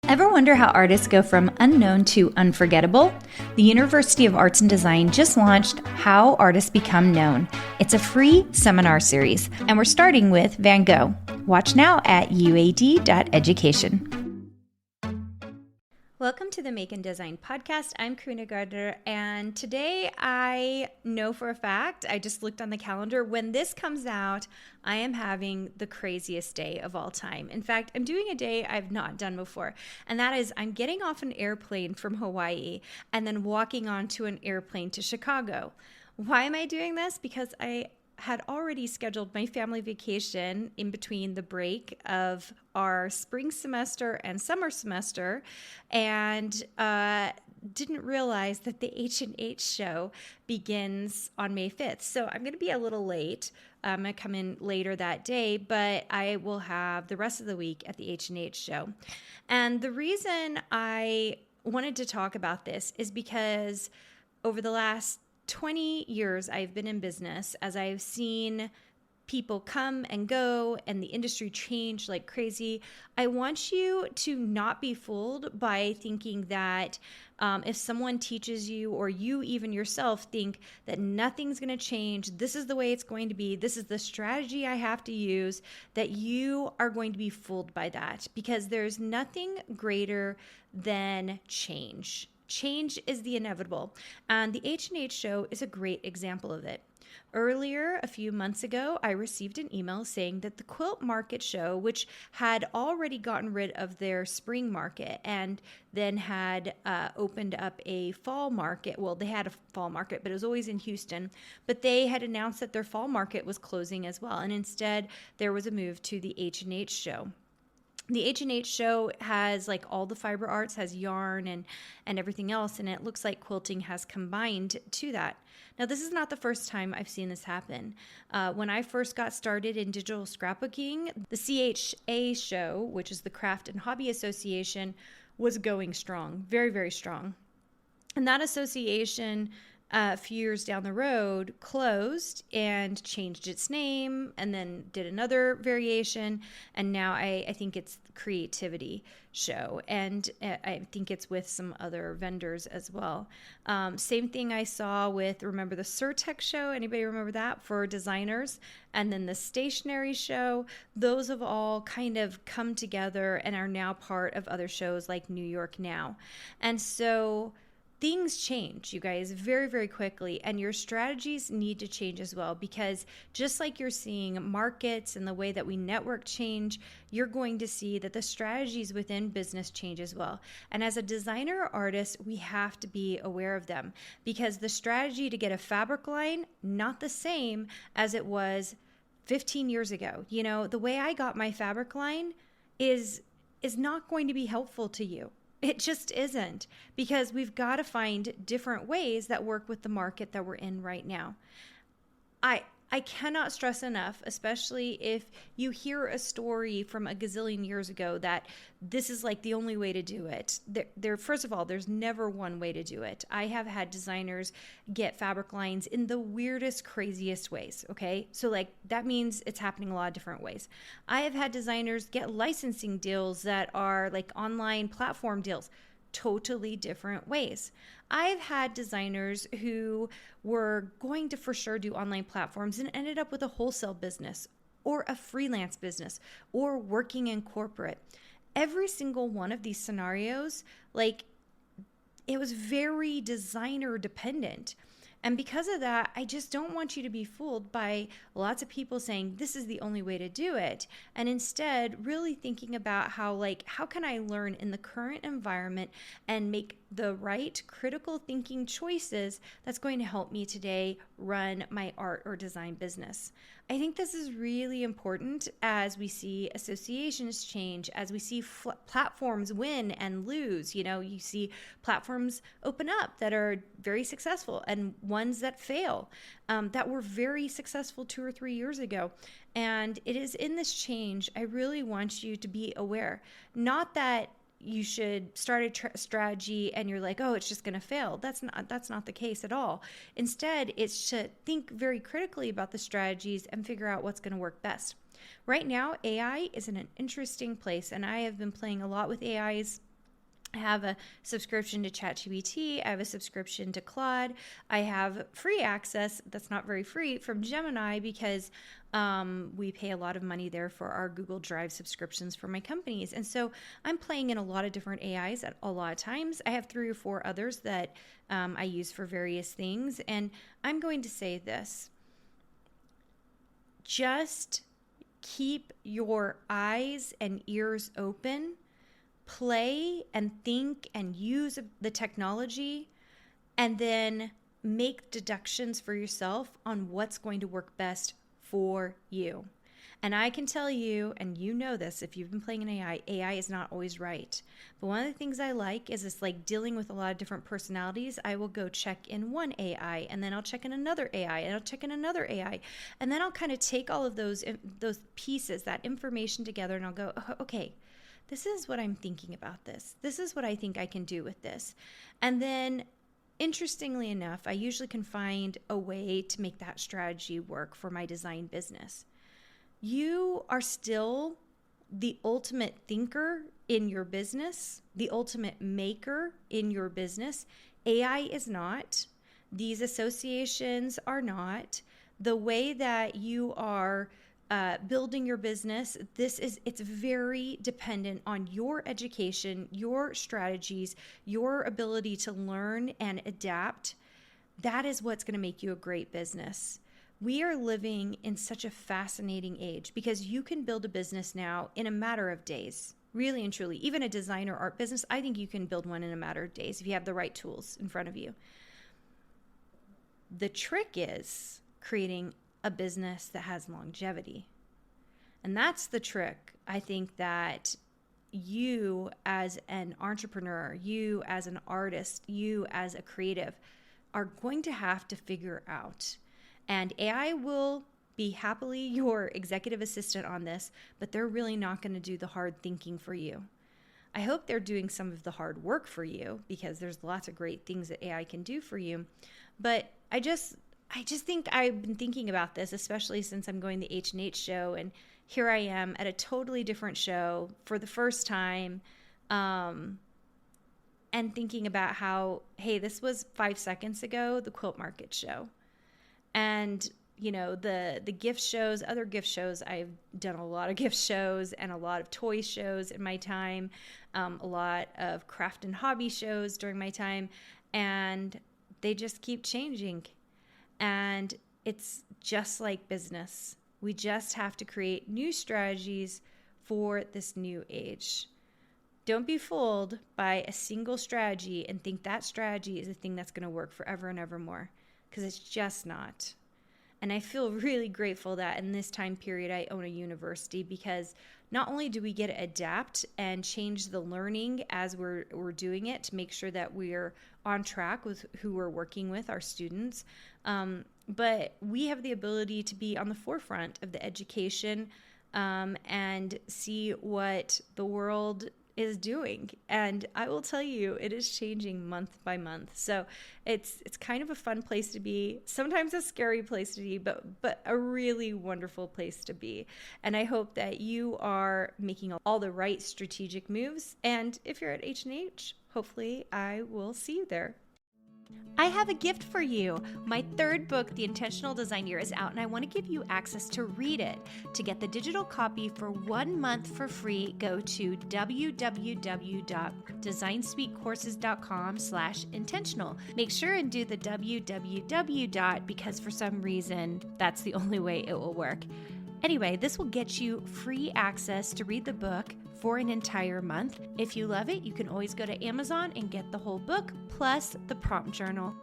Ever wonder how artists go from unknown to unforgettable? The University of Arts and Design just launched How Artists Become Known. It's a free seminar series, and we're starting with Van Gogh. Watch now at uad.education. Welcome to the Make and Design podcast. I'm Carina, and today I know for a fact, I just looked on the calendar, when this comes out, I am having the craziest day of all time. In fact, I'm doing a day I've not done before, and that is I'm getting off an airplane from Hawaii and then walking onto an airplane to Chicago. Why am I doing this? Because I had already scheduled my family vacation in between the break of our spring semester and summer semester, and didn't realize that the H&H show begins on May 5th. So I'm going to be a little late. I'm going to come in later that day, but I will have the rest of the week at the H&H show. And the reason I wanted to talk about this is because over the last 20 years I've been in business, as I've seen people come and go and the industry change like crazy, I want you to not be fooled by thinking that if someone teaches you, or you even yourself think that nothing's going to change, this is the way it's going to be, this is the strategy I have to use, that you are going to be fooled by that, because there's nothing greater than change. Change is the inevitable, and the H&H show is a great example of it. Earlier, a few months ago, I received an email saying that the Quilt Market Show, which had already gotten rid of their spring market and then had opened up a fall market. Well, they had a fall market, but it was always in Houston. But they had announced that their fall market was closing as well, and instead there was a move to the H&H show. The H&H show has like all the fiber arts, has yarn and everything else, and it looks like quilting has combined to that. Now, this is not the first time I've seen this happen. When I first got started in digital scrapbooking, the CHA show, which is the Craft and Hobby Association, was going strong, very, very strong. And that association, a few years down the road, closed and changed its name and then did another variation. And now I think it's the Creativity Show. And I think it's with some other vendors as well. Same thing I saw with, remember the Surtech show? Anybody remember that, for designers? And then the Stationery Show. Those have all kind of come together and are now part of other shows like New York Now. And so things change, you guys, very, very quickly, and your strategies need to change as well, because just like you're seeing markets and the way that we network change, you're going to see that the strategies within business change as well. And as a designer or artist, we have to be aware of them, because the strategy to get a fabric line, not the same as it was 15 years ago. You know, the way I got my fabric line is not going to be helpful to you. It just isn't, because we've got to find different ways that work with the market that we're in right now. I cannot stress enough, especially if you hear a story from a gazillion years ago, that this is like the only way to do it. First of all, there's never one way to do it. I have had designers get fabric lines in the weirdest, craziest ways, okay? So like that means it's happening a lot of different ways. I have had designers get licensing deals that are like online platform deals, totally different ways. I've had designers who were going to for sure do online platforms and ended up with a wholesale business or a freelance business or working in corporate. Every single one of these scenarios, like, it was very designer dependent. And because of that, I just don't want you to be fooled by lots of people saying this is the only way to do it. And instead, really thinking about how can I learn in the current environment and make the right critical thinking choices that's going to help me today run my art or design business. I think this is really important as we see associations change, as we see platforms win and lose. You know, you see platforms open up that are very successful and ones that fail, that were very successful 2 or 3 years ago. And it is in this change, I really want you to be aware. Not that you should start a strategy and you're like, oh, it's just going to fail. That's not the case at all. Instead, it's to think very critically about the strategies and figure out what's going to work best. Right now, AI is in an interesting place, and I have been playing a lot with AIs I have a subscription to ChatGPT. I have a subscription to Claude. I have free access that's not very free from Gemini because we pay a lot of money there for our Google Drive subscriptions for my companies. And so I'm playing in a lot of different AIs at a lot of times. I have 3 or 4 others that I use for various things. And I'm going to say this. Just keep your eyes and ears open. Play and think and use the technology, and then make deductions for yourself on what's going to work best for you. And I can tell you, and you know this if you've been playing an AI is not always right. But one of the things I like is it's like dealing with a lot of different personalities. I will go check in one AI, and then I'll check in another AI, and I'll check in another AI. And then I'll kind of take all of those pieces, that information together, and I'll go, okay, this is what I'm thinking about this. This is what I think I can do with this. And then, interestingly enough, I usually can find a way to make that strategy work for my design business. You are still the ultimate thinker in your business, the ultimate maker in your business. AI is not. These associations are not. The way that you are building your business, it's very dependent on your education, your strategies, your ability to learn and adapt. That is what's going to make you a great business. We are living in such a fascinating age because you can build a business now in a matter of days, really and truly. Even a design or art business, I think you can build one in a matter of days if you have the right tools in front of you. The trick is creating a business that has longevity. And that's the trick. I think that you as an entrepreneur, you as an artist, you as a creative are going to have to figure out. And AI will be happily your executive assistant on this, but they're really not going to do the hard thinking for you. I hope they're doing some of the hard work for you because there's lots of great things that AI can do for you. But I just think I've been thinking about this, especially since I'm going to the H&H show, and here I am at a totally different show for the first time, and thinking about how, hey, this was 5 seconds ago, the Quilt Market show. And, you know, the gift shows, other gift shows, I've done a lot of gift shows and a lot of toy shows in my time, a lot of craft and hobby shows during my time, and they just keep changing. And it's just like business. We just have to create new strategies for this new age. Don't be fooled by a single strategy and think that strategy is the thing that's going to work forever and ever more, because it's just not. And I feel really grateful that in this time period I own a university, because not only do we get to adapt and change the learning as we're doing it to make sure that we're on track with who we're working with, our students, but we have the ability to be on the forefront of the education and see what the world is doing. And I will tell you, it is changing month by month. So it's kind of a fun place to be, sometimes a scary place to be, but a really wonderful place to be. And I hope that you are making all the right strategic moves. And if you're at H&H, hopefully I will see you there. I have a gift for you. My 3rd book, The Intentional Design Year, is out, and I want to give you access to read it. To get the digital copy for 1 month for free, go to www.designspeakcourses.com/intentional. Make sure and do the www. Because for some reason, that's the only way it will work. Anyway, this will get you free access to read the book for an entire month. If you love it, you can always go to Amazon and get the whole book plus the prompt journal.